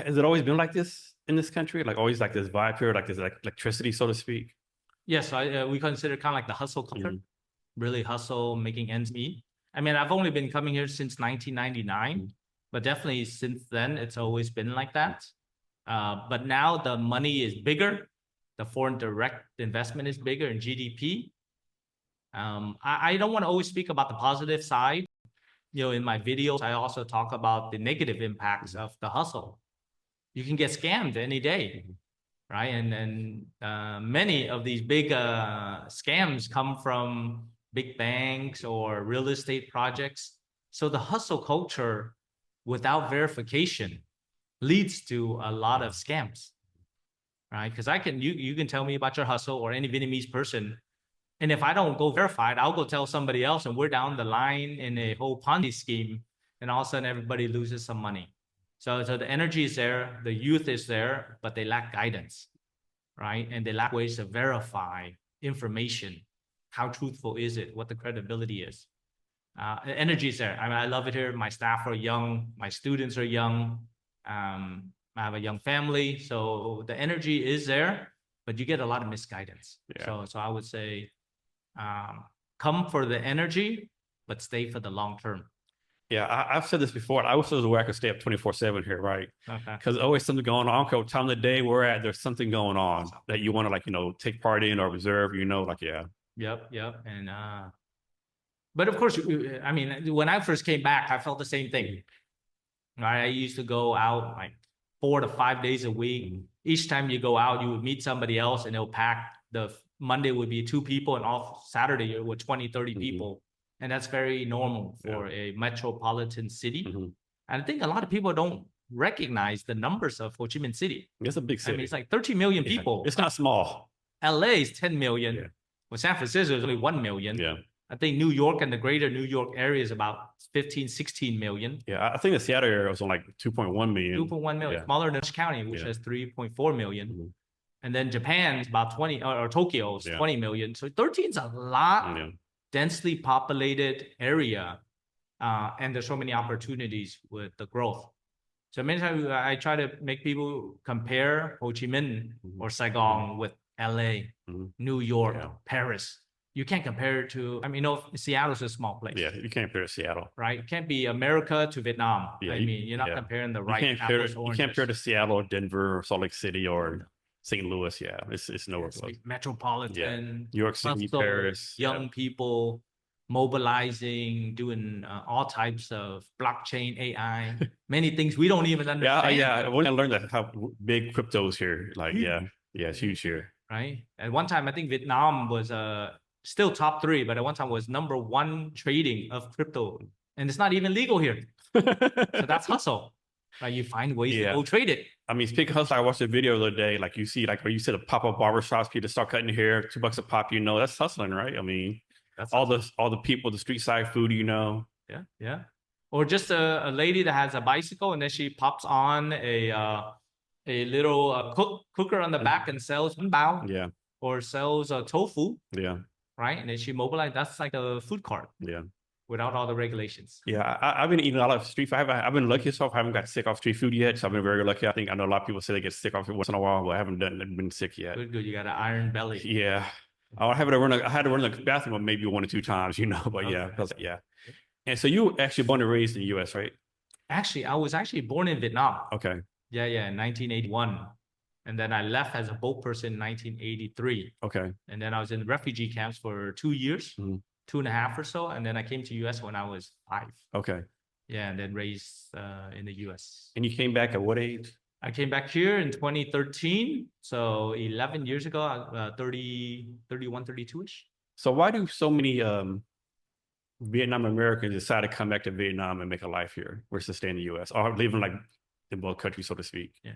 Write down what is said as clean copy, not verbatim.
has it always been like this in this country? Like always like this vibe here, like this like electricity, so to speak? Yes, we consider kind of like the hustle culture, really hustle, making ends meet. I mean, I've only been coming here since 1999, but definitely since then, it's always been like that. But now the money is bigger. The foreign direct investment is bigger in GDP. I don't want to always speak about the positive side. In my videos, I also talk about the negative impacts of the hustle. You can get scammed any day, right? And many of these big scams come from big banks or real estate projects. So the hustle culture without verification leads to a lot of scams, right? Because you can tell me about your hustle or any Vietnamese person, and if I don't go verified, I'll go tell somebody else, and we're down the line in a whole Ponzi scheme, and all of a sudden everybody loses some money. So the energy is there, the youth is there, but they lack guidance, right? And they lack ways to verify information. How truthful is it? What the credibility is? Energy is there. I mean, I love it here. My staff are young. My students are young. I have a young family. So the energy is there, but you get a lot of misguidance. Yeah. So I would say, come for the energy, but stay for the long term. Yeah, I've said this before. I wish there was a way I could stay up 24/7 here, right? Okay. Because always something going on. What time of the day we're at, there's something going on that you want to like, take part in or observe, like, yeah. Yep. And but of course, I mean, when I first came back, I felt the same thing. Right? I used to go out like 4 to 5 days a week. Each time you go out, you would meet somebody else and they'll pack. The Monday would be 2 people and off Saturday with 20, 30 people. And that's very normal for a metropolitan city. And I think a lot of people don't recognize the numbers of Ho Chi Minh City. It's a big city. I mean, it's like 13 million people. It's not small. LA is 10 million. Yeah. Well, San Francisco is only 1 million. Yeah. I think New York and the greater New York area is about 15, 16 million. Yeah, I think the Seattle area was on like 2.1 million. 2.1 million. Yeah. Smaller than Orange County, which has 3.4 million. And then Japan is about 20, or Tokyo is 20 million. So 13 is a lot, densely populated area. And there's so many opportunities with the growth. So many times I try to make people compare Ho Chi Minh or Saigon with LA, New York, Paris. You can't compare it to, I mean, Seattle's a small place. Yeah, you can't compare to Seattle. Right? It can't be America to Vietnam. Yeah, I mean, you're not comparing the right apples to oranges. You can't compare to Seattle or Denver or Salt Lake City or St. Louis. Yeah, it's nowhere close. Metropolitan. New York City, Paris. Young people mobilizing, doing all types of blockchain, AI, many things we don't even understand. Yeah. When I learned that how big crypto is here, like, it's huge here. Right? At one time, I think Vietnam was still top 3, but at one time was #1 trading of crypto. And it's not even legal here. So that's hustle. Right? You find ways to go trade it. I mean, speaking of hustle, I watched a video the other day, like you see, like where you see the pop-up barbershops, people start cutting your hair, $2 a pop, that's hustling, right? I mean, that's all the people, the street side food, Yeah. Or just a lady that has a bicycle and then she pops on a little cooker on the back and sells bao. Yeah. Or sells tofu. Yeah. Right? And then she mobilized, that's like a food cart. Yeah. Without all the regulations. Yeah, I've been eating a lot of street food. I've been lucky so far. I haven't got sick off street food yet, so I've been very lucky. I know a lot of people say they get sick off it once in a while, but I haven't been sick yet. Good. You got an iron belly. Yeah. I had to run the bathroom maybe 1 or 2 times, but yeah. And so you actually born and raised in the U.S., right? Actually, I was born in Vietnam. Okay. Yeah, in 1981. And then I left as a boat person in 1983. Okay. And then I was in refugee camps for 2 years, 2.5 or so. And then I came to U.S. when I was 5. Okay. Yeah, and then raised in the U.S. And you came back at what age? I came back here in 2013. So 11 years ago, 31, 32-ish. So why do so many Vietnam Americans decide to come back to Vietnam and make a life here versus stay in the U.S. or living like in both countries, so to speak? Yeah.